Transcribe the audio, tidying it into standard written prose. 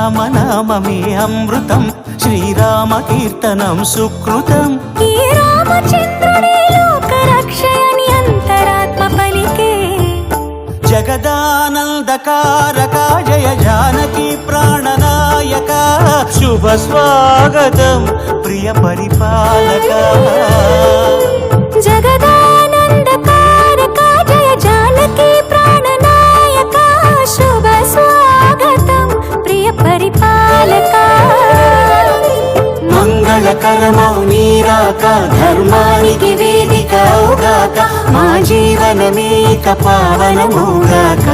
రామనామమే అమృతం, శ్రీరామ కీర్తనం సుకృతం. ఈ రామచంద్రుడే లోక రక్షయని అంతరాత్మ పలికే. జగదానందకారక జయ జానకి ప్రాణనాయక, శుభ స్వాగతం ప్రియ పరిపాలక. జగదానందకారక జయ జానకి ప్రాణనాయక, శుభ స్వాగతం ప్రియ పరిపాలక. మంగళకరమౌ నీరాక, ధర్మానికి వేదిక అవుగాక, మా జీవనమేక పావనమౌగాక.